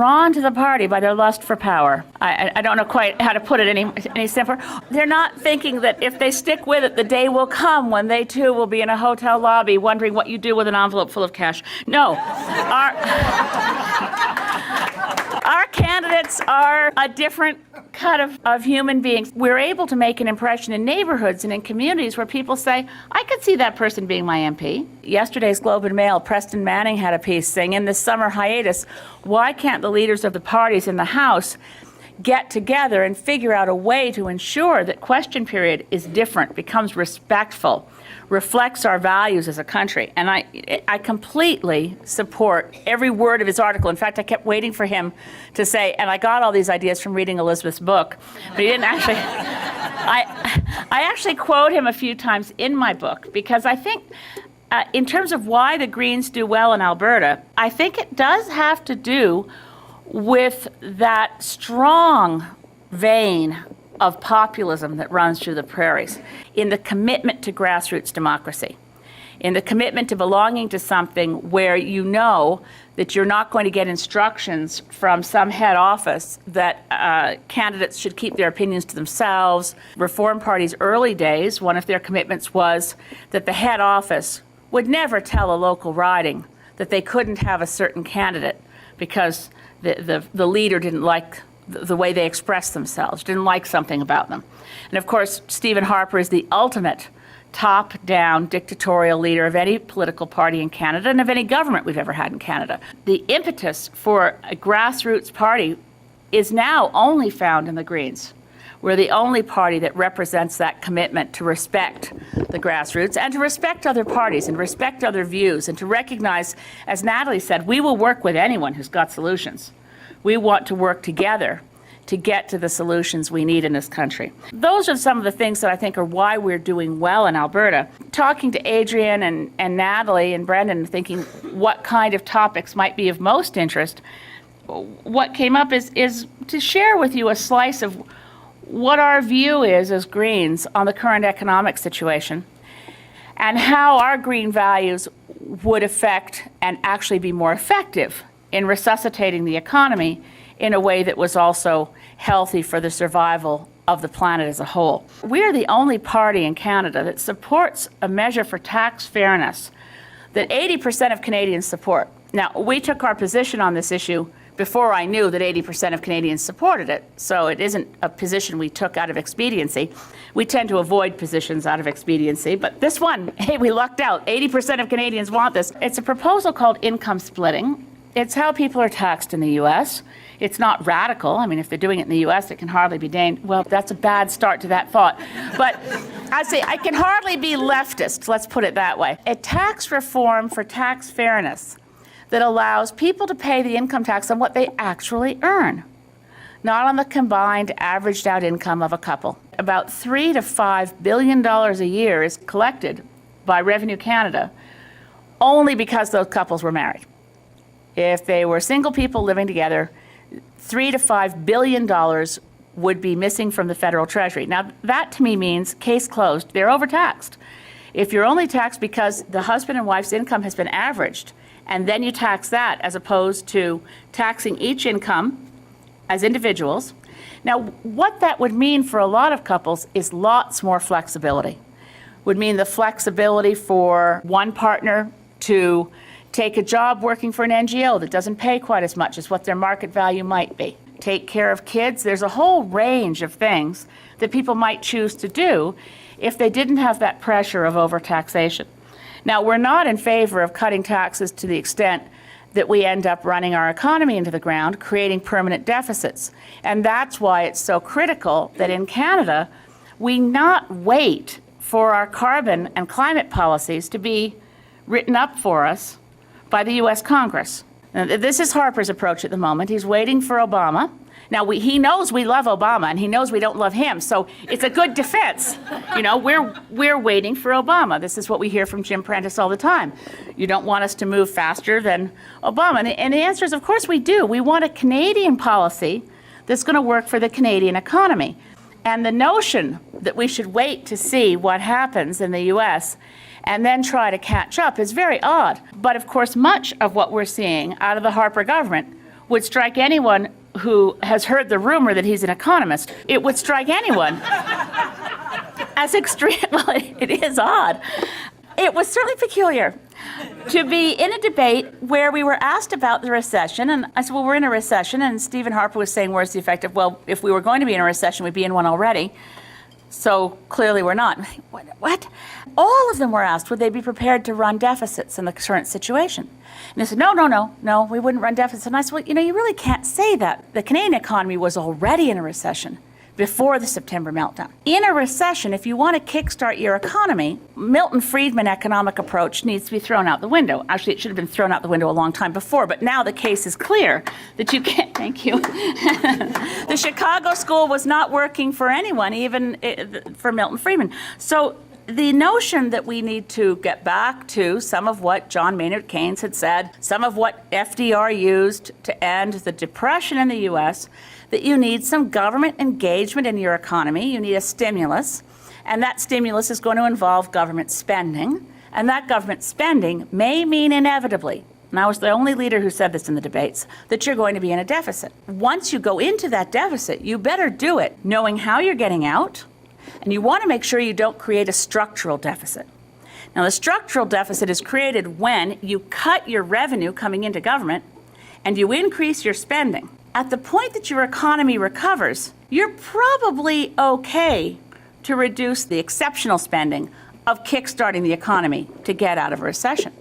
drawn to the party by their lust for power. I don't know quite how to put it any simpler. They're not thinking that if they stick with it, the day will come when they too will be in a hotel lobby wondering what you do with an envelope full of cash. No. Our candidates are a different cut of human beings. We're able to make an impression in neighborhoods and in communities where people say, I could see that person being my MP. Yesterday's Globe and Mail, Preston Manning had a piece saying, in this summer hiatus, why can't the leaders of the parties in the House get together and figure out a way to ensure that question period is different, becomes respectful, reflects our values as a country. And I completely support every word of his article. In fact, I kept waiting for him to say, and I got all these ideas from reading Elizabeth's book, but he didn't actually. I actually quote him a few times in my book because I think in terms of why the Greens do well in Alberta, I think it does have to do with that strong vein of populism that runs through the prairies, in the commitment to grassroots democracy, in the commitment to belonging to something where you know that you're not going to get instructions from some head office that candidates should keep their opinions to themselves. Reform Party's early days, one of their commitments was that the head office would never tell a local riding that they couldn't have a certain candidate because the leader didn't like the way they expressed themselves, didn't like something about them. And of course, Stephen Harper is the ultimate top-down dictatorial leader of any political party in Canada and of any government we've ever had in Canada. The impetus for a grassroots party is now only found in the Greens. We're the only party that represents that commitment to respect the grassroots and to respect other parties and respect other views and to recognize, as Natalie said, we will work with anyone who's got solutions. We want to work together to get to the solutions we need in this country. Those are some of the things that I think are why we're doing well in Alberta. Talking to Adrian and Natalie and Brendan, thinking what kind of topics might be of most interest, what came up is to share with you a slice of what our view is as Greens on the current economic situation and how our green values would affect and actually be more effective in resuscitating the economy in a way that was also healthy for the survival of the planet as a whole. We are the only party in Canada that supports a measure for tax fairness that 80% of Canadians support. Now, we took our position on this issue before I knew that 80% of Canadians supported it, so it isn't a position we took out of expediency. We tend to avoid positions out of expediency, but this one, hey, we lucked out. 80% of Canadians want this. It's a proposal called income splitting. It's how people are taxed in the U.S. It's not radical. I mean, if they're doing it in the U.S., it can hardly be named. Well, that's a bad start to that thought. But I say I can hardly be leftist, let's put it that way. A tax reform for tax fairness that allows people to pay the income tax on what they actually earn, not on the combined averaged out income of a couple. About $3 to $5 billion a year is collected by Revenue Canada only because those couples were married. If they were single people living together, $3 to $5 billion would be missing from the federal treasury. Now, that to me means case closed. They're overtaxed. If you're only taxed because the husband and wife's income has been averaged, and then you tax that as opposed to taxing each income as individuals. Now, what that would mean for a lot of couples is lots more flexibility. Would mean the flexibility for one partner to take a job working for an NGO that doesn't pay quite as much as what their market value might be. Take care of kids. There's a whole range of things that people might choose to do if they didn't have that pressure of overtaxation. Now, we're not in favor of cutting taxes to the extent that we end up running our economy into the ground, creating permanent deficits. And that's why it's so critical that in Canada, we not wait for our carbon and climate policies to be written up for us by the U.S. Congress. Now, this is Harper's approach at the moment. He's waiting for Obama. Now, he knows we love Obama, and he knows we don't love him, so it's a good defense. You know, we're waiting for Obama. This is what we hear from Jim Prentice all the time. You don't want us to move faster than Obama. And the answer is, of course we do. We want a Canadian policy that's going to work for the Canadian economy. And the notion that we should wait to see what happens in the U.S. and then try to catch up is very odd. But of course, much of what we're seeing out of the Harper government would strike anyone who has heard the rumor that he's an economist. It would strike anyone as extreme. Well, it is odd. It was certainly peculiar to be in a debate where we were asked about the recession, and I said, well, we're in a recession, and Stephen Harper was saying, where's the effect of, well, if we were going to be in a recession, we'd be in one already. So clearly we're not. What? All of them were asked, would they be prepared to run deficits in the current situation? And they said, no, we wouldn't run deficits. And I said, well, you really can't say that. The Canadian economy was already in a recession before the September meltdown. In a recession, if you want to kickstart your economy, Milton Friedman economic approach needs to be thrown out the window. Actually, it should have been thrown out the window a long time before, but now the case is clear that you can't, thank you. The Chicago school was not working for anyone, even for Milton Friedman. So the notion that we need to get back to some of what John Maynard Keynes had said, some of what FDR used to end the Depression in the U.S., that you need some government engagement in your economy, you need a stimulus, and that stimulus is going to involve government spending, and that government spending may mean inevitably, and I was the only leader who said this in the debates, that you're going to be in a deficit. Once you go into that deficit, you better do it knowing how you're getting out, and you want to make sure you don't create a structural deficit. Now, the structural deficit is created when you cut your revenue coming into government and you increase your spending. At the point that your economy recovers, you're probably okay to reduce the exceptional spending of kickstarting the economy to get out of a recession.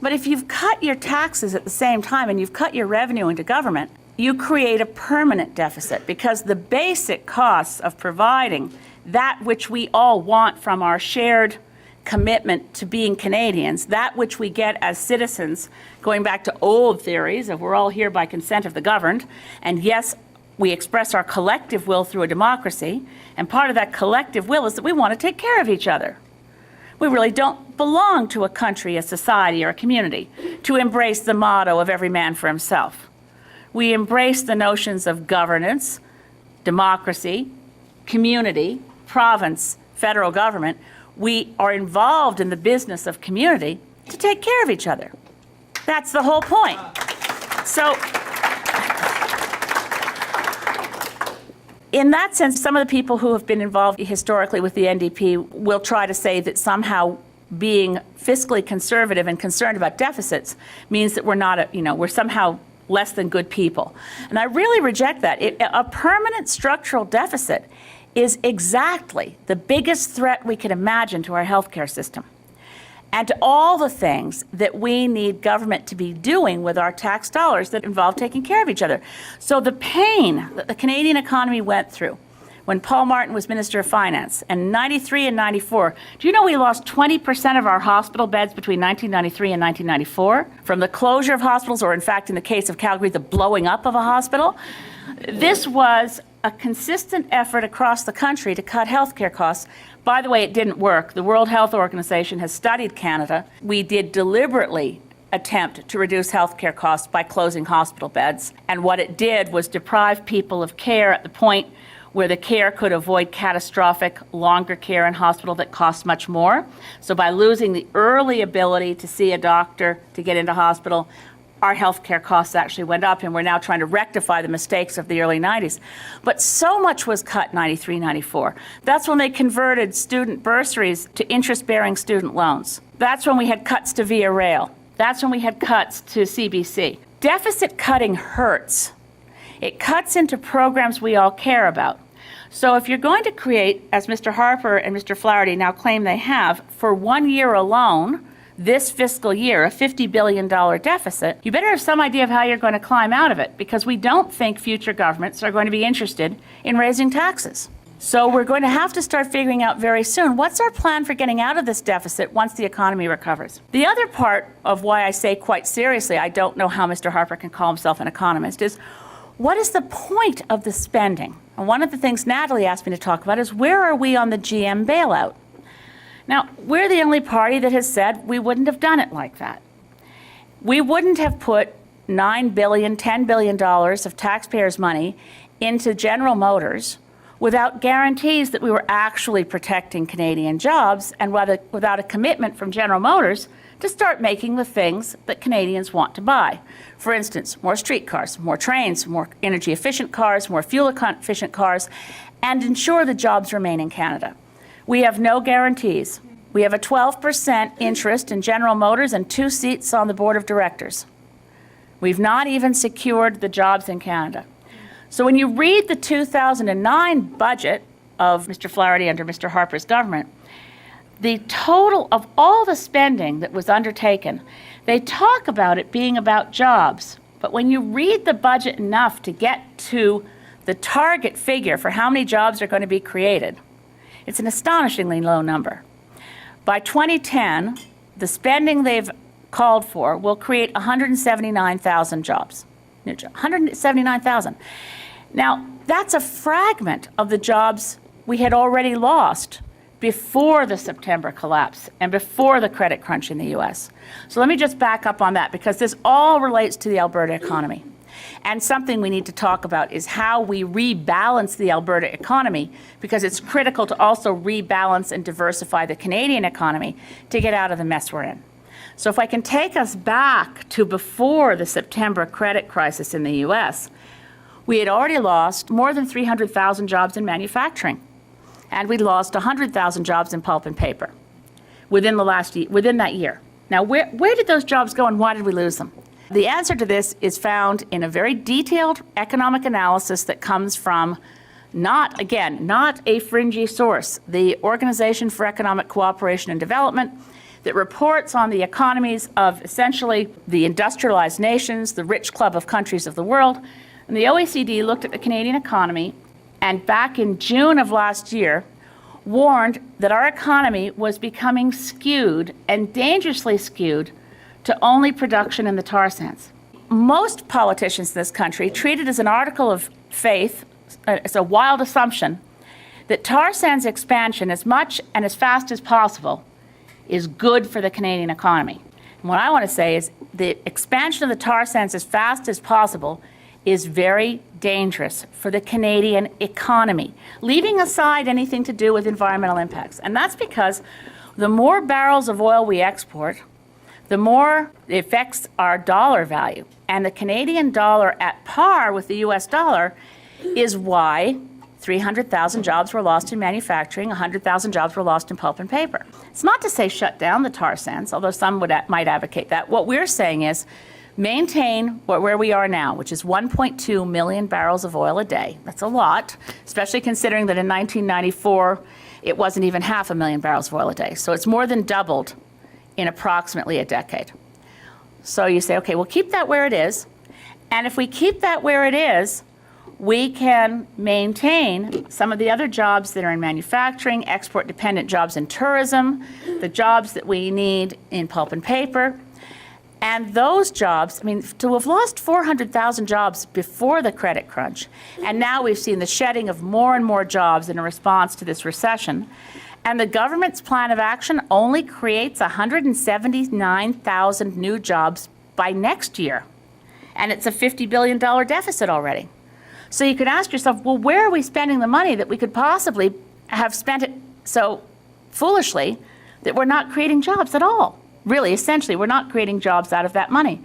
But if you've cut your taxes at the same time and you've cut your revenue into government, you create a permanent deficit because the basic costs of providing that which we all want from our shared commitment to being Canadians, that which we get as citizens, going back to old theories of we're all here by consent of the governed, and yes, we express our collective will through a democracy, and part of that collective will is that we want to take care of each other. We really don't belong to a country, a society, or a community to embrace the motto of every man for himself. We embrace the notions of governance, democracy, community, province, federal government. We are involved in the business of community to take care of each other. That's the whole point. So, in that sense, some of the people who have been involved historically with the NDP will try to say that somehow being fiscally conservative and concerned about deficits means that we're not, we're somehow less than good people. And I really reject that. A permanent structural deficit is exactly the biggest threat we can imagine to our healthcare system and to all the things that we need government to be doing with our tax dollars that involve taking care of each other. So the pain that the Canadian economy went through when Paul Martin was Minister of Finance in 93 and 94, do you know we lost 20% of our hospital beds between 1993 and 1994 from the closure of hospitals, or in fact, in the case of Calgary, the blowing up of a hospital? This was a consistent effort across the country to cut healthcare costs. By the way, it didn't work. The World Health Organization has studied Canada. We did deliberately attempt to reduce healthcare costs by closing hospital beds. And what it did was deprive people of care at the point where the care could avoid catastrophic, longer care in hospital that costs much more. So by losing the early ability to see a doctor, to get into hospital, our healthcare costs actually went up, and we're now trying to rectify the mistakes of the early 90s. But so much was cut 93, 94. That's when they converted student bursaries to interest-bearing student loans. That's when we had cuts to Via Rail. That's when we had cuts to CBC. Deficit cutting hurts. It cuts into programs we all care about. So if you're going to create, as Mr. Harper and Mr. Flaherty now claim they have, for 1 year alone, this fiscal year, a $50 billion deficit, you better have some idea of how you're going to climb out of it, because we don't think future governments are going to be interested in raising taxes. So we're going to have to start figuring out very soon, what's our plan for getting out of this deficit once the economy recovers? The other part of why I say quite seriously, I don't know how Mr. Harper can call himself an economist, is what is the point of the spending? And one of the things Natalie asked me to talk about is where are we on the GM bailout? Now, we're the only party that has said we wouldn't have done it like that. We wouldn't have put $9 billion, $10 billion of taxpayers' money into General Motors without guarantees that we were actually protecting Canadian jobs and without a commitment from General Motors to start making the things that Canadians want to buy. For instance, more streetcars, more trains, more energy-efficient cars, more fuel-efficient cars, and ensure the jobs remain in Canada. We have no guarantees. We have a 12% interest in General Motors and 2 seats on the board of directors. We've not even secured the jobs in Canada. So when you read the 2009 budget of Mr. Flaherty under Mr. Harper's government, the total of all the spending that was undertaken, they talk about it being about jobs. But when you read the budget enough to get to the target figure for how many jobs are going to be created, it's an astonishingly low number. By 2010, the spending they've called for will create 179,000 jobs. 179,000. Now, that's a fragment of the jobs we had already lost before the September collapse and before the credit crunch in the U.S. So let me just back up on that, because this all relates to the Alberta economy. And something we need to talk about is how we rebalance the Alberta economy, because it's critical to also rebalance and diversify the Canadian economy to get out of the mess we're in. So if I can take us back to before the September credit crisis in the U.S., we had already lost more than 300,000 jobs in manufacturing. And we lost 100,000 jobs in pulp and paper within that year. Now, where did those jobs go and why did we lose them? The answer to this is found in a very detailed economic analysis that comes from not a fringy source, the Organization for Economic Cooperation and Development, that reports on the economies of essentially the industrialized nations, the rich club of countries of the world. And the OECD looked at the Canadian economy and back in June of last year, warned that our economy was becoming skewed and dangerously skewed to only production in the tar sands. Most politicians in this country treat it as an article of faith, it's a wild assumption, that tar sands expansion as much and as fast as possible is good for the Canadian economy. And what I want to say is the expansion of the tar sands as fast as possible is very dangerous for the Canadian economy, leaving aside anything to do with environmental impacts. And that's because the more barrels of oil we export, the more it affects our dollar value. And the Canadian dollar at par with the US dollar is why 300,000 jobs were lost in manufacturing, 100,000 jobs were lost in pulp and paper. It's not to say shut down the tar sands, although some might advocate that. What we're saying is maintain where we are now, which is 1.2 million barrels of oil a day. That's a lot, especially considering that in 1994, it wasn't even 500,000 barrels of oil a day. So it's more than doubled in approximately a decade. So you say, okay, we'll keep that where it is. And if we keep that where it is, we can maintain some of the other jobs that are in manufacturing, export-dependent jobs in tourism, the jobs that we need in pulp and paper. And those jobs, I mean, to have lost 400,000 jobs before the credit crunch, and now we've seen the shedding of more and more jobs in response to this recession, and the government's plan of action only creates 179,000 new jobs by next year. And it's a $50 billion deficit already. So you could ask yourself, well, where are we spending the money that we could possibly have spent it so foolishly that we're not creating jobs at all? Really, essentially, we're not creating jobs out of that money.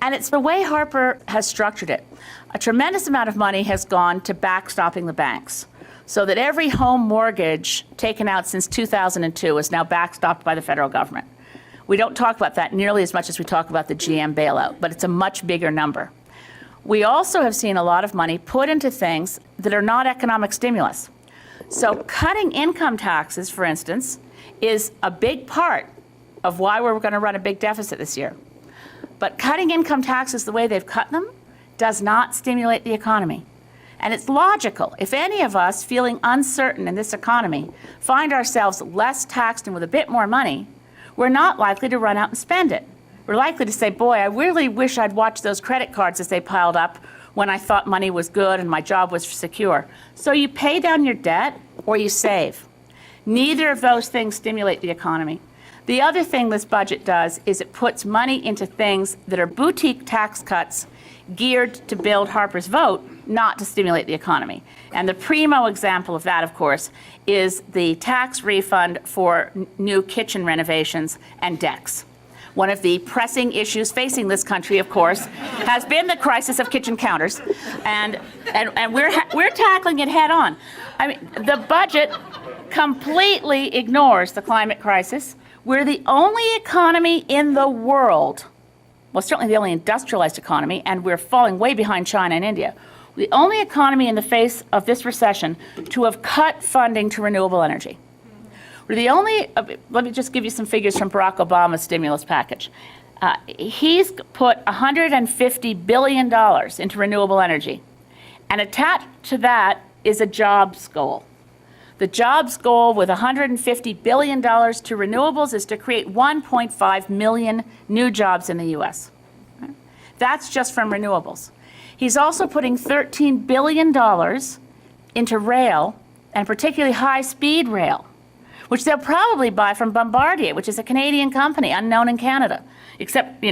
And it's the way Harper has structured it. A tremendous amount of money has gone to backstopping the banks, so that every home mortgage taken out since 2002 is now backstopped by the federal government. We don't talk about that nearly as much as we talk about the GM bailout, but it's a much bigger number. We also have seen a lot of money put into things that are not economic stimulus. So cutting income taxes, for instance, is a big part of why we're going to run a big deficit this year. But cutting income taxes the way they've cut them does not stimulate the economy. And it's logical. If any of us feeling uncertain in this economy find ourselves less taxed and with a bit more money, we're not likely to run out and spend it. We're likely to say, boy, I really wish I'd watched those credit cards as they piled up when I thought money was good and my job was secure. So you pay down your debt or you save. Neither of those things stimulate the economy. The other thing this budget does is it puts money into things that are boutique tax cuts geared to build Harper's vote, not to stimulate the economy. And the primo example of that, of course, is the tax refund for new kitchen renovations and decks. One of the pressing issues facing this country, of course, has been the crisis of kitchen counters, and we're tackling it head on. I mean, the budget completely ignores the climate crisis. We're the only economy in the world, well, certainly the only industrialized economy, and we're falling way behind China and India. The only economy in the face of this recession to have cut funding to renewable energy. We're the only, let me just give you some figures from Barack Obama's stimulus package. He's put $150 billion into renewable energy. And attached to that is a jobs goal. The jobs goal with $150 billion to renewables is to create 1.5 million new jobs in the US. That's just from renewables. He's also putting $13 billion into rail, and particularly high-speed rail, which they'll probably buy from Bombardier, which is a Canadian company, unknown in Canada, except,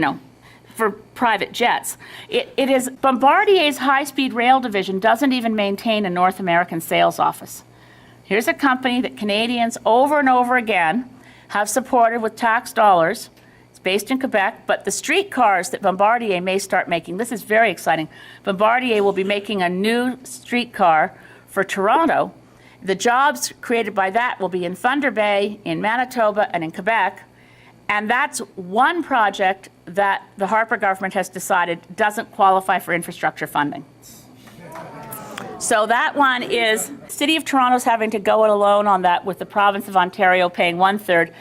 for private jets. It is Bombardier's high-speed rail division doesn't even maintain a North American sales office. Here's a company that Canadians over and over again have supported with tax dollars. It's based in Quebec, but the streetcars that Bombardier may start making, this is very exciting. Bombardier will be making a new streetcar for Toronto. The jobs created by that will be in Thunder Bay, in Manitoba, and in Quebec. And that's one project that the Harper government has decided doesn't qualify for infrastructure funding. So that one is, City of Toronto's having to go it alone on that, with the province of Ontario paying 1/3.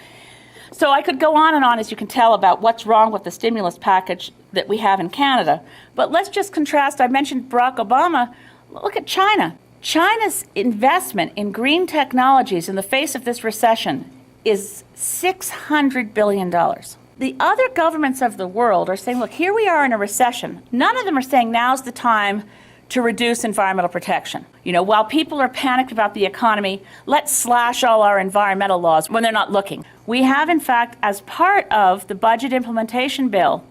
So I could go on, as you can tell, about what's wrong with the stimulus package that we have in Canada. But let's just contrast. I mentioned Barack Obama. Look at China. China's investment in green technologies in the face of this recession is $600 billion. The other governments of the world are saying, look, here we are in a recession. None of them are saying now's the time to reduce environmental protection. While people are panicked about the economy, let's slash all our environmental laws when they're not looking. We have, in fact, as part of the budget implementation bill,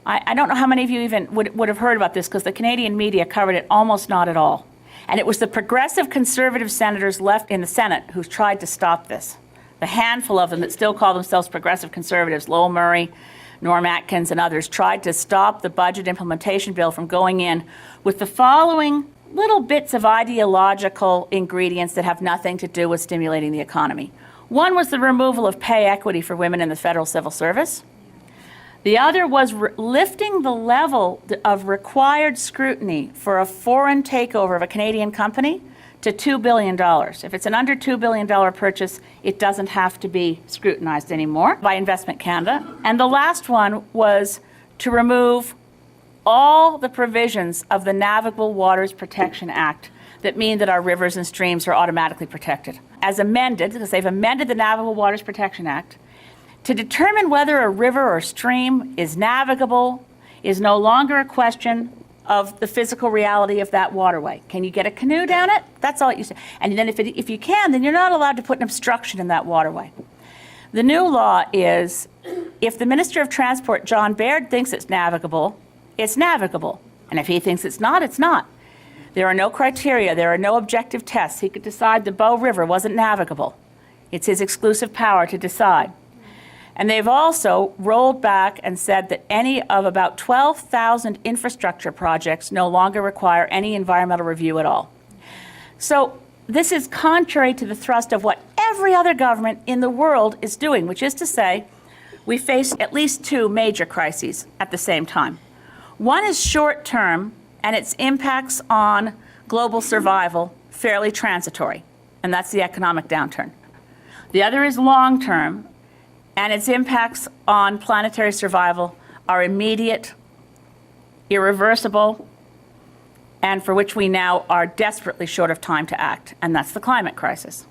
I don't know how many of you even would have heard about this, because the Canadian media covered it almost not at all. And it was the progressive conservative senators left in the Senate who tried to stop this. The handful of them that still call themselves progressive conservatives, Lowell Murray, Norm Atkins, and others, tried to stop the budget implementation bill from going in with the following little bits of ideological ingredients that have nothing to do with stimulating the economy. One was the removal of pay equity for women in the federal civil service. The other was lifting the level of required scrutiny for a foreign takeover of a Canadian company to $2 billion. If it's an under $2 billion purchase, it doesn't have to be scrutinized anymore by Investment Canada. And the last one was to remove all the provisions of the Navigable Waters Protection Act that mean that our rivers and streams are automatically protected. As amended, because they've amended the Navigable Waters Protection Act, to determine whether a river or stream is navigable is no longer a question of the physical reality of that waterway. Can you get a canoe down it? That's all it used to. And then if you can, then you're not allowed to put an obstruction in that waterway. The new law is, if the Minister of Transport, John Baird, thinks it's navigable, it's navigable. And if he thinks it's not, it's not. There are no criteria. There are no objective tests. He could decide the Bow River wasn't navigable. It's his exclusive power to decide. And they've also rolled back and said that any of about 12,000 infrastructure projects no longer require any environmental review at all. So this is contrary to the thrust of what every other government in the world is doing, which is to say, we face at least two major crises at the same time. One is short-term, and its impacts on global survival fairly transitory, and that's the economic downturn. The other is long-term, and its impacts on planetary survival are immediate, irreversible, and for which we now are desperately short of time to act, and that's the climate crisis.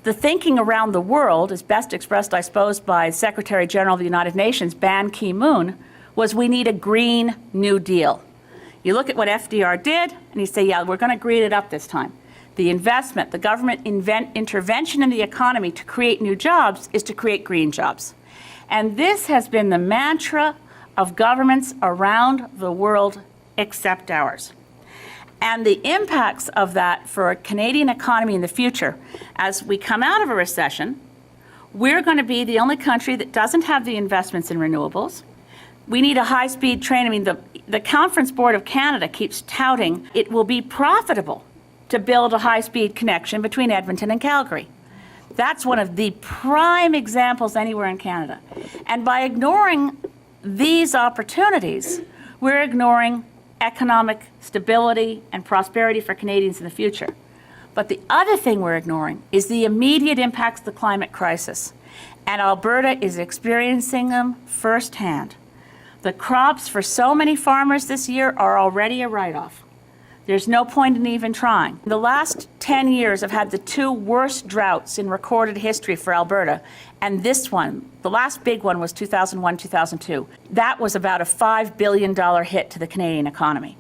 The thinking around the world is best expressed, I suppose, by Secretary General of the United Nations, Ban Ki-moon, was we need a Green New Deal. You look at what FDR did, and you say, yeah, we're going to green it up this time. The investment, the government intervention in the economy to create new jobs is to create green jobs. And this has been the mantra of governments around the world except ours. And the impacts of that for a Canadian economy in the future, as we come out of a recession, We're going to be the only country that doesn't have the investments in renewables. We need a high-speed train. I mean, the Conference Board of Canada keeps touting it will be profitable to build a high-speed connection between Edmonton and Calgary. That's one of the prime examples anywhere in Canada. And by ignoring these opportunities, we're ignoring economic stability and prosperity for Canadians in the future. But the other thing we're ignoring is the immediate impacts of the climate crisis. And Alberta is experiencing them firsthand. The crops for so many farmers this year are already a write-off. There's no point in even trying. The last 10 years have had the two worst droughts in recorded history for Alberta. And this one, the last big one, was 2001, 2002. That was about a $5 billion hit to the Canadian economy.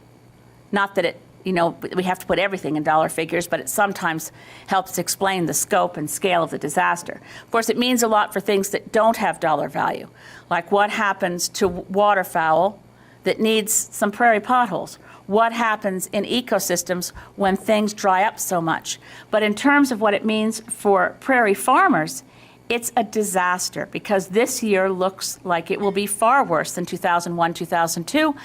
Not that we have to put everything in dollar figures, but it sometimes helps explain the scope and scale of the disaster. Of course, it means a lot for things that don't have dollar value, like what happens to waterfowl that needs some prairie potholes. What happens in ecosystems when things dry up so much. But in terms of what it means for prairie farmers, it's a disaster because this year looks like it will be far worse than 2001, 2002.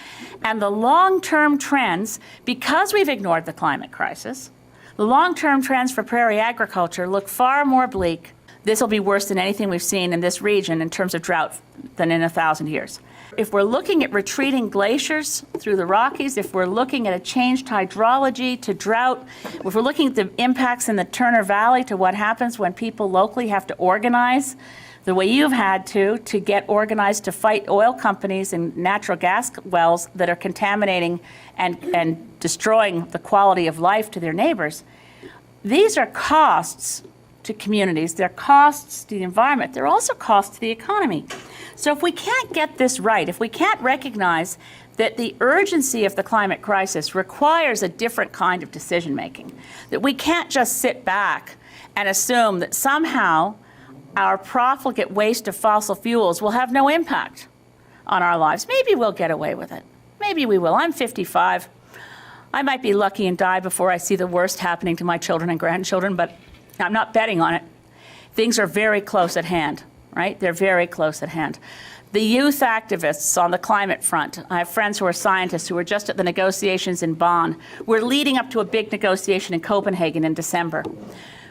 And the long-term trends, because we've ignored the climate crisis, the long-term trends for prairie agriculture look far more bleak. This will be worse than anything we've seen in this region in terms of drought than in 1,000 years. If we're looking at retreating glaciers through the Rockies, if we're looking at a changed hydrology to drought, if we're looking at the impacts in the Turner Valley to what happens when people locally have to organize the way you've had to get organized to fight oil companies and natural gas wells that are contaminating and destroying the quality of life to their neighbors, these are costs to communities. They're costs to the environment. They're also costs to the economy. So if we can't get this right, if we can't recognize that the urgency of the climate crisis requires a different kind of decision making, that we can't just sit back and assume that somehow our profligate waste of fossil fuels will have no impact on our lives. Maybe we'll get away with it. Maybe we will. I'm 55. I might be lucky and die before I see the worst happening to my children and grandchildren, but I'm not betting on it. Things are very close at hand. Right? They're very close at hand. The youth activists on the climate front, I have friends who are scientists who were just at the negotiations in Bonn. We're leading up to a big negotiation in Copenhagen in December.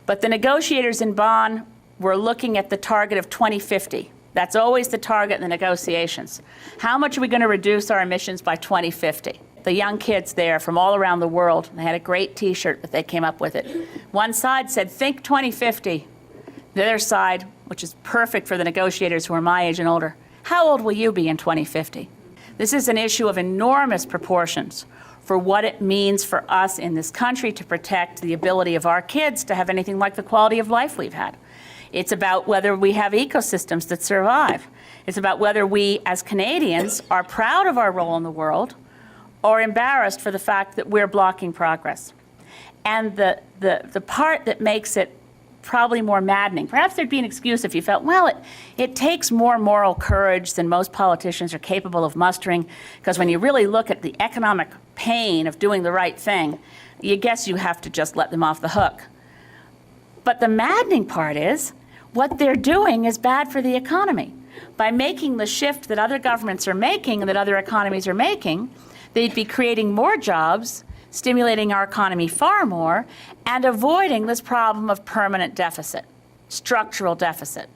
But the negotiators in Bonn were looking at the target of 2050. That's always the target in the negotiations. How much are we going to reduce our emissions by 2050? The young kids there from all around the world, they had a great T-shirt that they came up with it. One side said, think 2050. The other side, which is perfect for the negotiators who are my age and older, how old will you be in 2050? This is an issue of enormous proportions for what it means for us in this country to protect the ability of our kids to have anything like the quality of life we've had. It's about whether we have ecosystems that survive. It's about whether we, as Canadians, are proud of our role in the world or embarrassed for the fact that we're blocking progress. And the part that makes it probably more maddening. Perhaps there'd be an excuse if you felt, well, it takes more moral courage than most politicians are capable of mustering, because when you really look at the economic pain of doing the right thing, you guess you have to just let them off the hook. But the maddening part is, what they're doing is bad for the economy. By making the shift that other governments are making and that other economies are making, they'd be creating more jobs, stimulating our economy far more, and avoiding this problem of permanent deficit, structural deficit.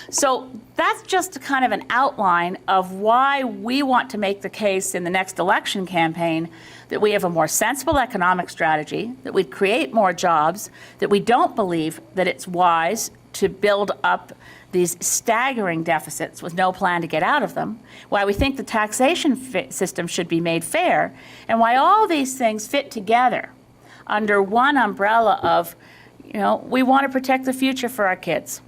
So that's just kind of an outline of why we want to make the case in the next election campaign that we have a more sensible economic strategy, that we'd create more jobs, that we don't believe that it's wise to build up these staggering deficits with no plan to get out of them, why we think the taxation system should be made fair, and why all these things fit together under one umbrella of, we want to protect the future for our kids.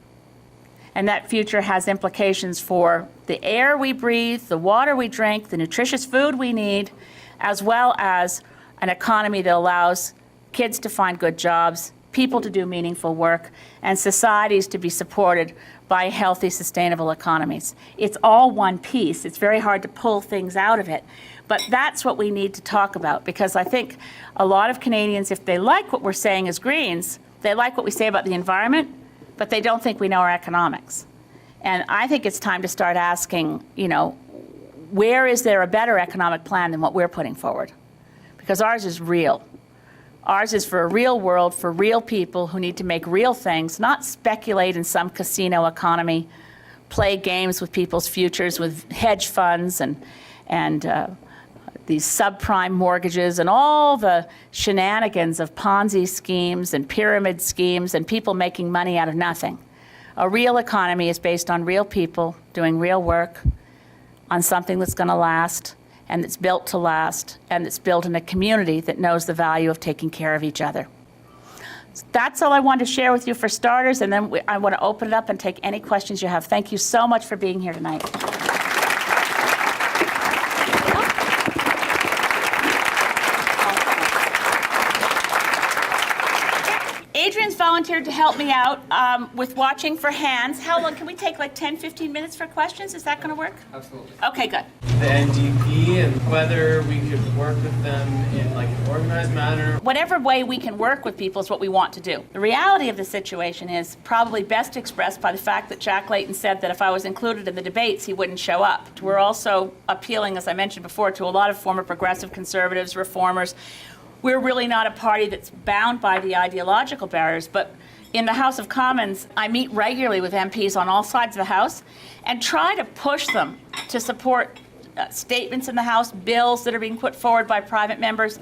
And that future has implications for the air we breathe, the water we drink, the nutritious food we need, as well as an economy that allows kids to find good jobs, people to do meaningful work, and societies to be supported by healthy, sustainable economies. It's all one piece. It's very hard to pull things out of it. But that's what we need to talk about, because I think a lot of Canadians, if they like what we're saying as Greens, they like what we say about the environment, but they don't think we know our economics. And I think it's time to start asking, where is there a better economic plan than what we're putting forward? Because ours is real. Ours is for a real world, for real people who need to make real things, not speculate in some casino economy, play games with people's futures with hedge funds and these subprime mortgages and all the shenanigans of Ponzi schemes and pyramid schemes and people making money out of nothing. A real economy is based on real people doing real work on something that's going to last, and that's built to last, and that's built in a community that knows the value of taking care of each other. So that's all I wanted to share with you for starters, and then I want to open it up and take any questions you have. Thank you so much for being here tonight. Adrian's volunteered to help me out with watching for hands. How long? Can we take like 10, 15 minutes for questions? Is that going to work? Absolutely. Okay, good. The NDP and whether we could work with them in like an organized manner. Whatever way we can work with people is what we want to do. The reality of the situation is probably best expressed by the fact that Jack Layton said that if I was included in the debates, he wouldn't show up. We're also appealing, as I mentioned before, to a lot of former progressive conservatives, reformers. We're really not a party that's bound by the ideological barriers, but in the House of Commons, I meet regularly with MPs on all sides of the House and try to push them to support statements in the House, bills that are being put forward by private members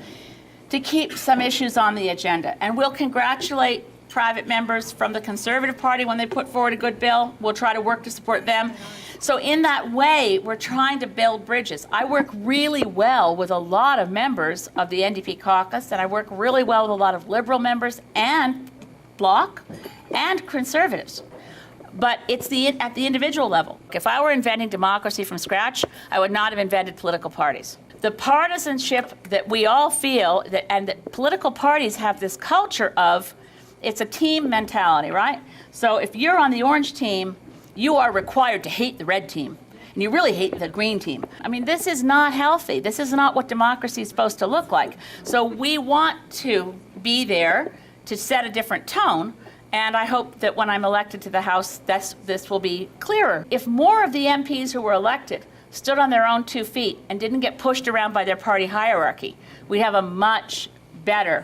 to keep some issues on the agenda. And we'll congratulate private members from the Conservative Party when they put forward a good bill. We'll try to work to support them. So in that way, we're trying to build bridges. I work really well with a lot of members of the NDP caucus, and I work really well with a lot of Liberal members and Bloc and Conservatives. But it's at the individual level. If I were inventing democracy from scratch, I would not have invented political parties. The partisanship that we all feel, and that political parties have this culture of, it's a team mentality, right? So if you're on the orange team, you are required to hate the red team, and you really hate the green team. I mean, this is not healthy. This is not what democracy is supposed to look like. So we want to be there to set a different tone, and I hope that when I'm elected to the House, this will be clearer. If more of the MPs who were elected stood on their own 2 feet and didn't get pushed around by their party hierarchy, we'd have a much better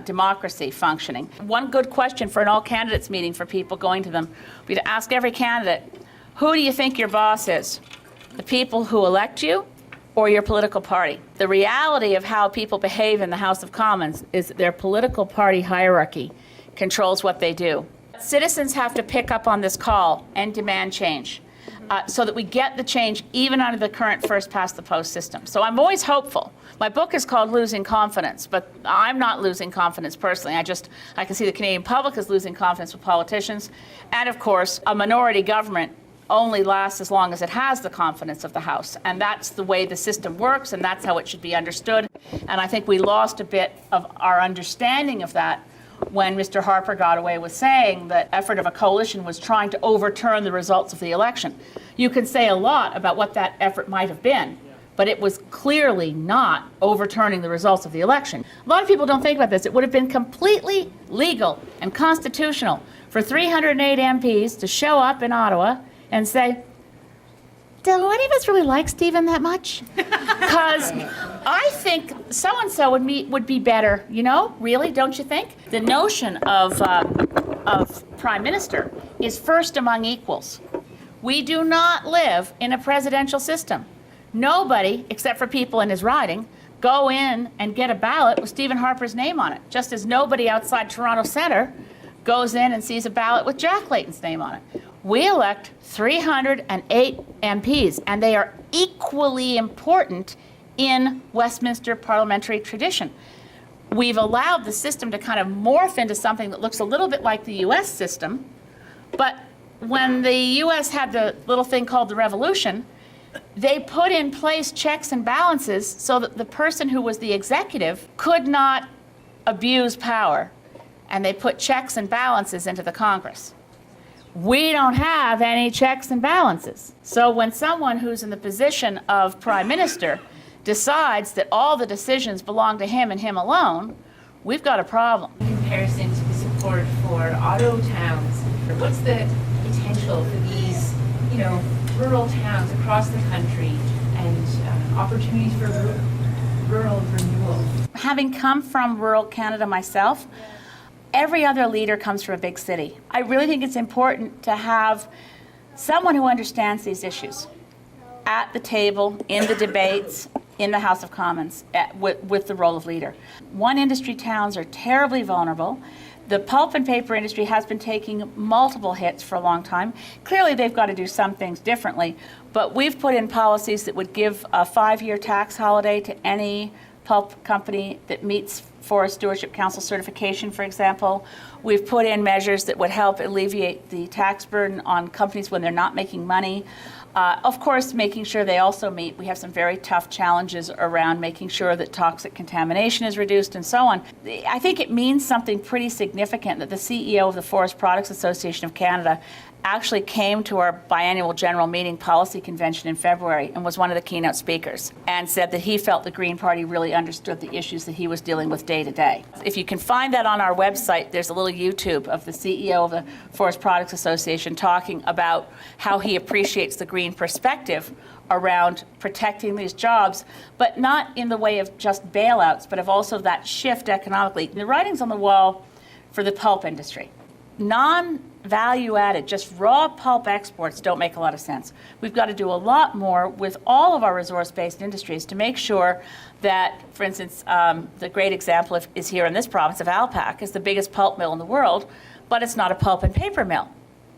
democracy functioning. One good question for an all-candidates meeting for people going to them would be to ask every candidate, who do you think your boss is? The people who elect you or your political party? The reality of how people behave in the House of Commons is that their political party hierarchy controls what they do. Citizens have to pick up on this call and demand change so that we get the change even under the current first-past-the-post system. So I'm always hopeful. My book is called Losing Confidence, but I'm not losing confidence personally. I can see the Canadian public is losing confidence with politicians. And of course, a minority government only lasts as long as it has the confidence of the House. And that's the way the system works, and that's how it should be understood. And I think we lost a bit of our understanding of that when Mr. Harper got away with saying that effort of a coalition was trying to overturn the results of the election. You can say a lot about what that effort might have been, but it was clearly not overturning the results of the election. A lot of people don't think about this. It would have been completely legal and constitutional for 308 MPs to show up in Ottawa and say, do any of us really like Stephen that much? Because I think so-and-so would be better, really, don't you think? The notion of Prime Minister is first among equals. We do not live in a presidential system. Nobody, except for people in his riding, go in and get a ballot with Stephen Harper's name on it, just as nobody outside Toronto Centre goes in and sees a ballot with Jack Layton's name on it. We elect 308 MPs, and they are equally important in Westminster parliamentary tradition. We've allowed the system to kind of morph into something that looks a little bit like the US system, but when the US had the little thing called the revolution, they put in place checks and balances so that the person who was the executive could not abuse power, and they put checks and balances into the Congress. We don't have any checks and balances. So when someone who's in the position of Prime Minister decides that all the decisions belong to him and him alone, we've got a problem. Comparison to the support for auto towns. What's the potential for these, rural towns across the country and opportunities for rural renewal? Having come from rural Canada myself, every other leader comes from a big city. I really think it's important to have someone who understands these issues at the table, in the debates, in the House of Commons, with the role of leader. One industry towns are terribly vulnerable. The pulp and paper industry has been taking multiple hits for a long time. Clearly, they've got to do some things differently, but we've put in policies that would give a 5-year tax holiday to any pulp company that meets Forest Stewardship Council certification, for example. We've put in measures that would help alleviate the tax burden on companies when they're not making money. Of course, making sure they also meet, we have some very tough challenges around making sure that toxic contamination is reduced and so on. I think it means something pretty significant that the CEO of the Forest Products Association of Canada actually came to our biannual general meeting policy convention in February and was one of the keynote speakers and said that he felt the Green Party really understood the issues that he was dealing with day to day. If you can find that on our website, there's a little YouTube of the CEO of the Forest Products Association talking about how he appreciates the green perspective around protecting these jobs, but not in the way of just bailouts, but of also that shift economically. The writing's on the wall for the pulp industry. Non-value added, just raw pulp exports don't make a lot of sense. We've got to do a lot more with all of our resource-based industries to make sure that, for instance, the great example is here in this province of Alpac is the biggest pulp mill in the world, but it's not a pulp and paper mill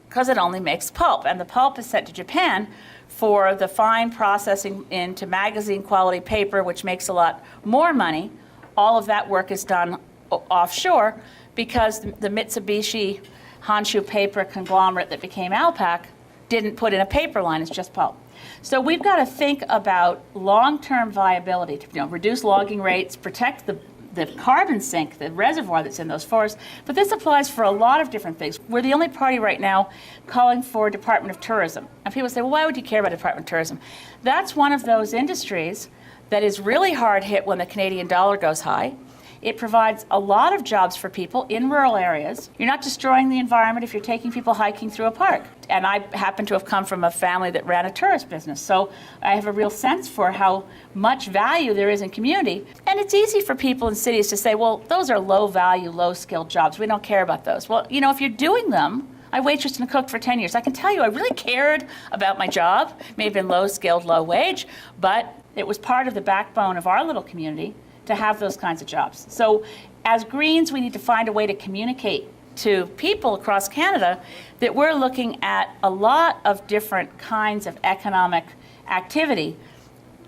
because it only makes pulp. And the pulp is sent to Japan for the fine processing into magazine quality paper, which makes a lot more money. All of that work is done offshore because the Mitsubishi Honshu paper conglomerate that became Alpac didn't put in a paper line, it's just pulp. So we've got to think about long-term viability to reduce logging rates, protect the carbon sink, the reservoir that's in those forests. But this applies for a lot of different things. We're the only party right now calling for Department of Tourism. And people say, well, why would you care about Department of Tourism? That's one of those industries that is really hard hit when the Canadian dollar goes high. It provides a lot of jobs for people in rural areas. You're not destroying the environment if you're taking people hiking through a park. And I happen to have come from a family that ran a tourist business, so I have a real sense for how much value there is in community. And it's easy for people in cities to say, well, those are low-value, low-skilled jobs. We don't care about those. Well, if you're doing them, I waitressed and cooked for 10 years. I can tell you I really cared about my job. It may have been low-skilled, low-wage, but it was part of the backbone of our little community to have those kinds of jobs. So as Greens, we need to find a way to communicate to people across Canada that we're looking at a lot of different kinds of economic activity.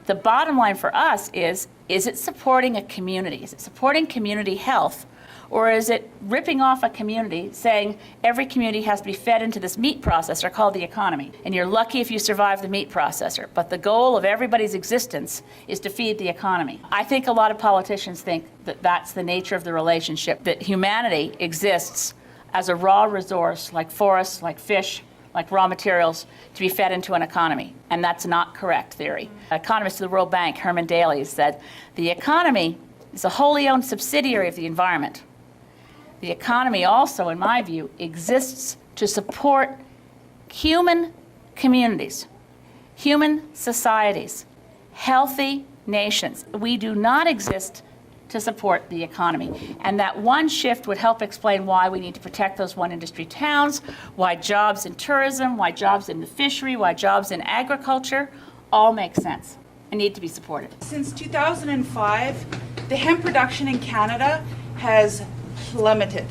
The bottom line for us is it supporting a community? Is it supporting community health? Or is it ripping off a community, saying every community has to be fed into this meat processor called the economy, and you're lucky if you survive the meat processor, but the goal of everybody's existence is to feed the economy? I think a lot of politicians think that that's the nature of the relationship, that humanity exists as a raw resource, like forests, like fish, like raw materials, to be fed into an economy, and that's not correct theory. Economist of the World Bank, Herman Daly, said the economy is a wholly owned subsidiary of the environment. The economy also, in my view, exists to support human communities, human societies, healthy nations. We do not exist to support the economy. And that one shift would help explain why we need to protect those one industry towns, why jobs in tourism, why jobs in the fishery, why jobs in agriculture all make sense and need to be supported. Since 2005, the hemp production in Canada has plummeted.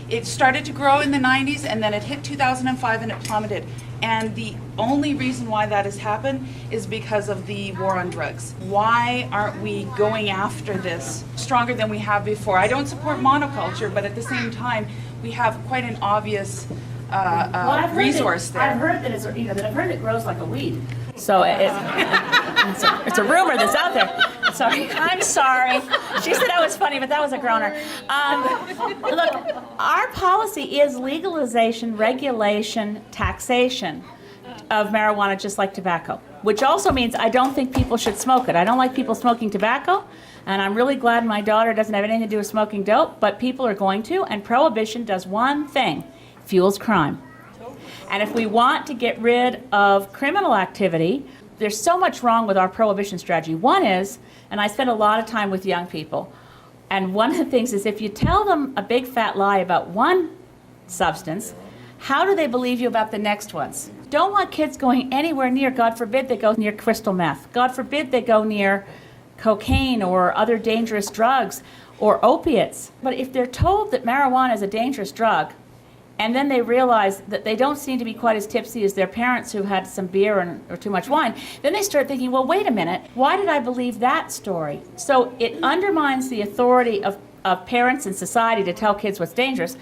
It started to grow in the 90s and then it hit 2005 and it plummeted. And the only reason why that has happened is because of the war on drugs. Why aren't we going after this stronger than we have before? I don't support monoculture, but at the same time, we have quite an obvious resource there. I've heard that it grows like a weed. So it's a rumor that's out there. Sorry, I'm sorry. She said I was funny, but that was a groaner. Look, our policy is legalization, regulation, taxation of marijuana, just like tobacco, which also means I don't think people should smoke it. I don't like people smoking tobacco, And I'm really glad my daughter doesn't have anything to do with smoking dope, but people are going to, and prohibition does one thing: fuels crime. And if we want to get rid of criminal activity, there's so much wrong with our prohibition strategy. One is, and I spend a lot of time with young people, and one of the things is if you tell them a big fat lie about one substance, how do they believe you about the next ones? Don't want kids going anywhere near, God forbid they go near crystal meth. God forbid they go near cocaine or other dangerous drugs or opiates. But if they're told that marijuana is a dangerous drug, and then they realize that they don't seem to be quite as tipsy as their parents who had some beer or too much wine, then they start thinking, well, wait a minute, why did I believe that story? So it undermines the authority of parents and society to tell kids what's dangerous.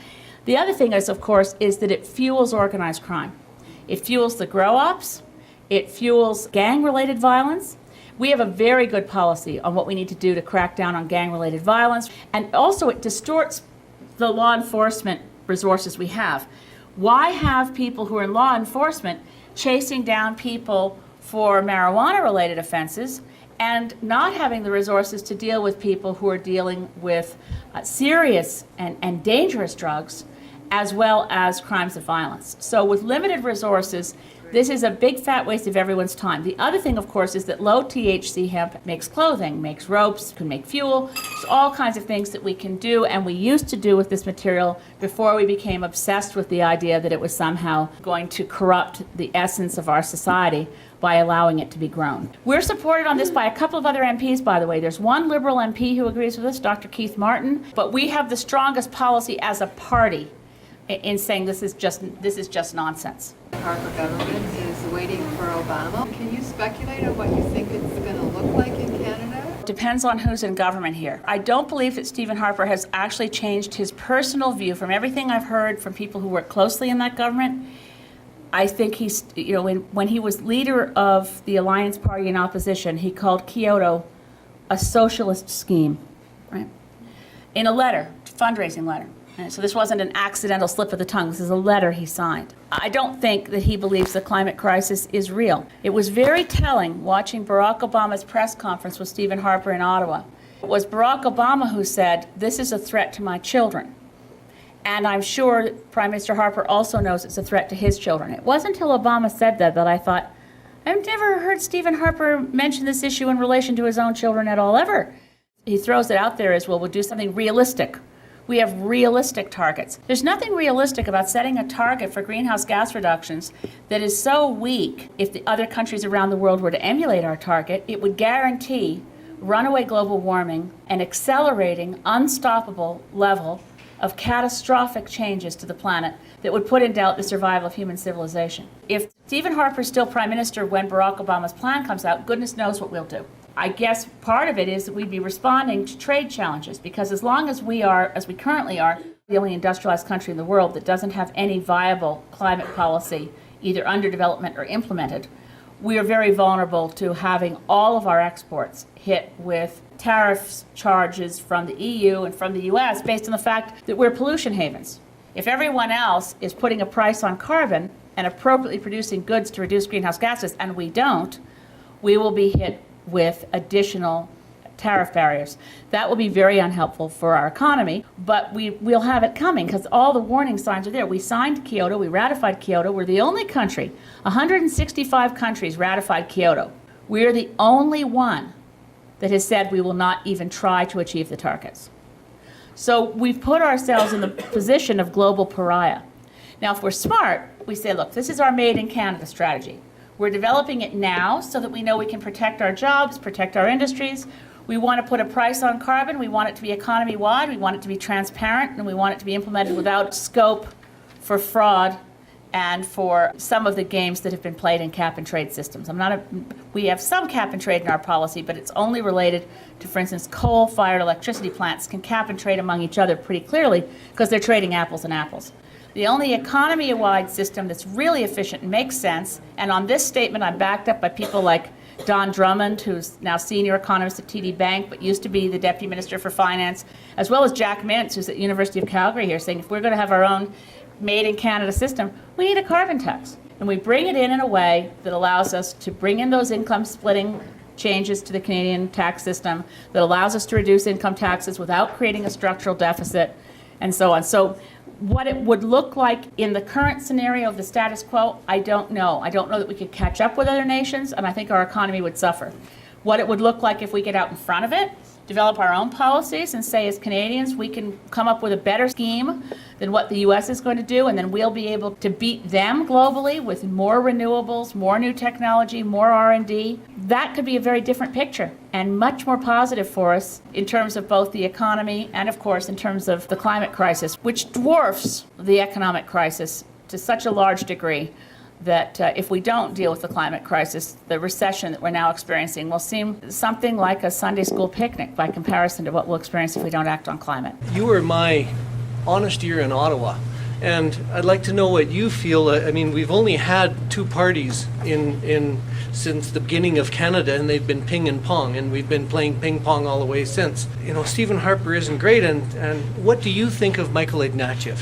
The other thing is, of course, is that it fuels organized crime. It fuels the grow-ups. It fuels gang-related violence. We have a very good policy on what we need to do to crack down on gang-related violence. And also it distorts the law enforcement resources we have. Why have people who are in law enforcement chasing down people for marijuana-related offenses and not having the resources to deal with people who are dealing with serious and dangerous drugs, as well as crimes of violence? So with limited resources, this is a big fat waste of everyone's time. The other thing, of course, is that low THC hemp makes clothing, makes ropes, can make fuel. There's all kinds of things that we can do, and we used to do with this material before we became obsessed with the idea that it was somehow going to corrupt the essence of our society by allowing it to be grown. We're supported on this by a couple of other MPs, by the way. There's one Liberal MP who agrees with us, Dr. Keith Martin, but we have the strongest policy as a party in saying this is just nonsense. Harper government is waiting for Obama. Can you speculate on what you think it's going to look like in Canada? Depends on who's in government here. I don't believe that Stephen Harper has actually changed his personal view from everything I've heard from people who work closely in that government. I think he's, when he was leader of the Alliance Party in opposition, he called Kyoto a socialist scheme, right? In a letter, fundraising letter. And so this wasn't an accidental slip of the tongue. This is a letter he signed. I don't think that he believes the climate crisis is real. It was very telling watching Barack Obama's press conference with Stephen Harper in Ottawa. It was Barack Obama who said, "This is a threat to my children." And I'm sure Prime Minister Harper also knows it's a threat to his children. It wasn't until Obama said that I thought, I've never heard Stephen Harper mention this issue in relation to his own children at all, ever. He throws it out there as, well, we'll do something realistic. We have realistic targets. There's nothing realistic about setting a target for greenhouse gas reductions that is so weak. If the other countries around the world were to emulate our target, it would guarantee runaway global warming and accelerating, unstoppable level of catastrophic changes to the planet that would put in doubt the survival of human civilization. If Stephen Harper is still Prime Minister when Barack Obama's plan comes out, goodness knows what we'll do. I guess part of it is that we'd be responding to trade challenges, because as long as we are, as we currently are, the only industrialized country in the world that doesn't have any viable climate policy, either under development or implemented, we are very vulnerable to having all of our exports hit with tariff charges from the EU and from the US based on the fact that we're pollution havens. If everyone else is putting a price on carbon and appropriately producing goods to reduce greenhouse gases, and we don't, we will be hit with additional tariff barriers. That will be very unhelpful for our economy, but we'll have it coming because all the warning signs are there. We signed Kyoto, we ratified Kyoto. We're the only country, 165 countries ratified Kyoto. We're the only one that has said we will not even try to achieve the targets. So we've put ourselves in the position of global pariah. Now, if we're smart, we say, look, this is our Made in Canada strategy. We're developing it now so that we know we can protect our jobs, protect our industries. We want to put a price on carbon. We want it to be economy-wide. We want it to be transparent, and we want it to be implemented without scope for fraud and for some of the games that have been played in cap-and-trade systems. We have some cap-and-trade in our policy, but it's only related to, for instance, coal-fired electricity plants can cap-and-trade among each other pretty clearly because they're trading apples and apples. The only economy-wide system that's really efficient and makes sense, and on this statement I'm backed up by people like Don Drummond, who's now senior economist at TD Bank, but used to be the Deputy Minister for Finance, as well as Jack Mintz, who's at University of Calgary here, saying if we're going to have our own Made in Canada system, we need a carbon tax. And we bring it in a way that allows us to bring in those income splitting changes to the Canadian tax system that allows us to reduce income taxes without creating a structural deficit, and so on. So what it would look like in the current scenario of the status quo, I don't know. I don't know that we could catch up with other nations, and I think our economy would suffer. What it would look like if we get out in front of it, develop our own policies, and say as Canadians we can come up with a better scheme than what the US is going to do, and then we'll be able to beat them globally with more renewables, more new technology, more R&D. That could be a very different picture and much more positive for us in terms of both the economy and, of course, in terms of the climate crisis, which dwarfs the economic crisis to such a large degree that if we don't deal with the climate crisis, the recession that we're now experiencing will seem something like a Sunday school picnic by comparison to what we'll experience if we don't act on climate. You were my honest year in Ottawa, and I'd like to know what you feel. I mean, we've only had two parties in since the beginning of Canada, and they've been ping and pong, and we've been playing ping pong all the way since. You know, Stephen Harper isn't great, and what do you think of Michael Ignatieff?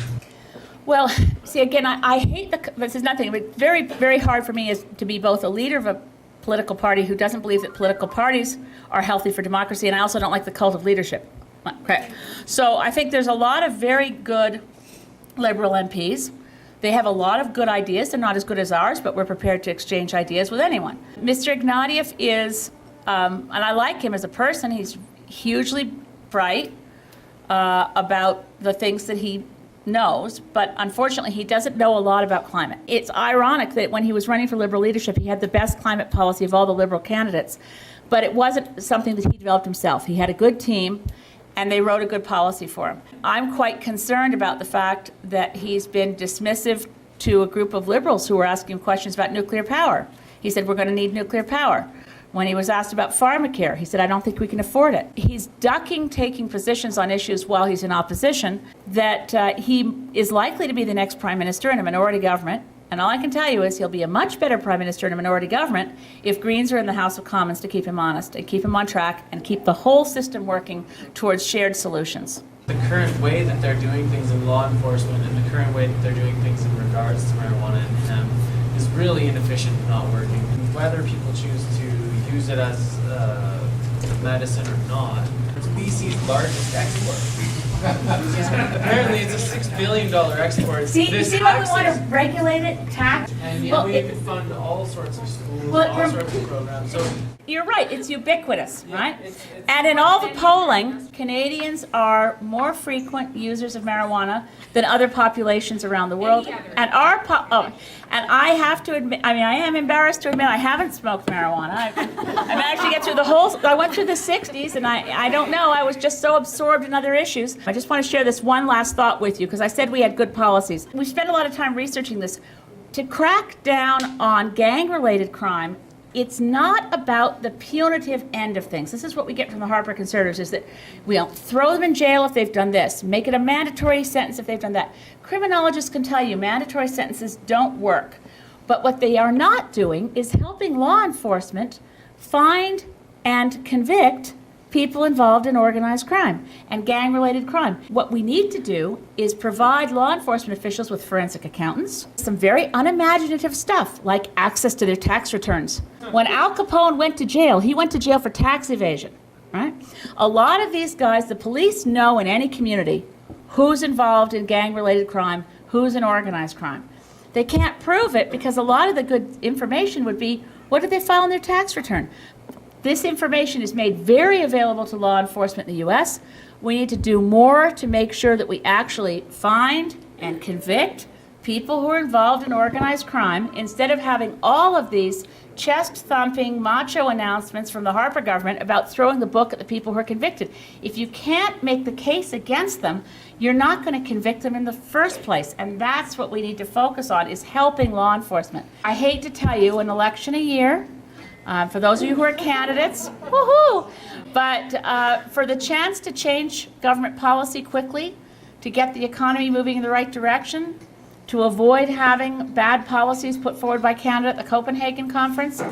Well, see, again, I hate this is nothing, but very, very hard for me is to be both a leader of a political party who doesn't believe that political parties are healthy for democracy, and I also don't like the cult of leadership. Okay. So I think there's a lot of very good Liberal MPs. They have a lot of good ideas. They're not as good as ours, but we're prepared to exchange ideas with anyone. Mr. Ignatieff is, and I like him as a person, he's hugely bright about the things that he knows, but unfortunately he doesn't know a lot about climate. It's ironic that when he was running for Liberal leadership, he had the best climate policy of all the Liberal candidates, but it wasn't something that he developed himself. He had a good team, and they wrote a good policy for him. I'm quite concerned about the fact that he's been dismissive to a group of Liberals who were asking questions about nuclear power. He said, we're going to need nuclear power. When he was asked about pharmacare, he said, I don't think we can afford it. He's ducking taking positions on issues while he's in opposition that he is likely to be the next prime minister in a minority government. And all I can tell you is he'll be a much better prime minister in a minority government if Greens are in the House of Commons to keep him honest and keep him on track and keep the whole system working towards shared solutions. The current way that they're doing things in law enforcement and the current way that they're doing things in regards to marijuana and hemp is really inefficient and not working. Whether people choose to use it as medicine or not, it's BC's largest export. Apparently it's a $6 billion export. See why we want to regulate it, tax? And Well, we could fund all sorts of schools, Well, all sorts of programs. So You're right, it's ubiquitous, right? it's And in all the polling, Canadians are more frequent users of marijuana than other populations around the world. And and I have to admit, I mean, I am embarrassed to admit I haven't smoked marijuana. I managed to get through I went through the 60s, and I don't know, I was just so absorbed in other issues. I just want to share this one last thought with you, because I said we had good policies. We spent a lot of time researching this. To crack down on gang-related crime, it's not about the punitive end of things. This is what we get from the Harper Conservatives, is that we'll throw them in jail if they've done this, make it a mandatory sentence if they've done that. Criminologists can tell you mandatory sentences don't work. But what they are not doing is helping law enforcement find and convict people involved in organized crime and gang-related crime. What we need to do is provide law enforcement officials with forensic accountants, some very unimaginative stuff like access to their tax returns. When Al Capone went to jail, he went to jail for tax evasion, right? A lot of these guys, the police know in any community who's involved in gang-related crime, who's in organized crime. They can't prove it because a lot of the good information would be, what did they file in their tax return? This information is made very available to law enforcement in the U.S. We need to do more to make sure that we actually find and convict people who are involved in organized crime instead of having all of these chest-thumping, macho announcements from the Harper government about throwing the book at the people who are convicted. If you can't make the case against them, you're not going to convict them in the first place. And that's what we need to focus on, is helping law enforcement. I hate to tell you, an election a year, for those of you who are candidates, woohoo! But for the chance to change government policy quickly, to get the economy moving in the right direction, to avoid having bad policies put forward by Canada at the Copenhagen conference.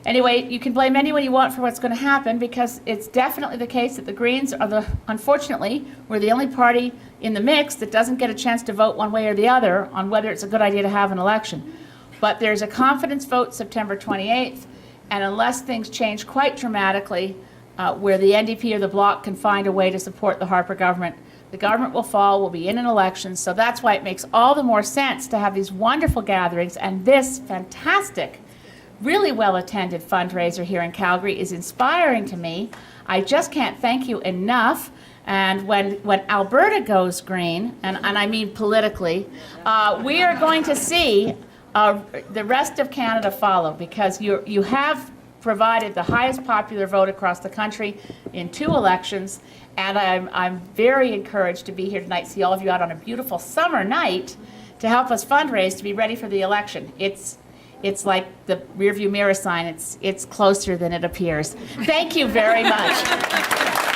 Anyway, you can blame anyone you want for what's going to happen, because it's definitely the case that the Greens are unfortunately, we're the only party in the mix that doesn't get a chance to vote one way or the other on whether it's a good idea to have an election. But there's a confidence vote September 28th, And unless things change quite dramatically, where the NDP or the Bloc can find a way to support the Harper government, the government will fall, we'll be in an election. So that's why it makes all the more sense to have these wonderful gatherings, and this fantastic, really well-attended fundraiser here in Calgary is inspiring to me. I just can't thank you enough. And when Alberta goes green, and I mean politically, we are going to see the rest of Canada follow, because you have provided the highest popular vote across the country in 2 elections, and I'm very encouraged to be here tonight, see all of you out on a beautiful summer night to help us fundraise to be ready for the election. It's like the rearview mirror sign, it's closer than it appears. Thank you very much.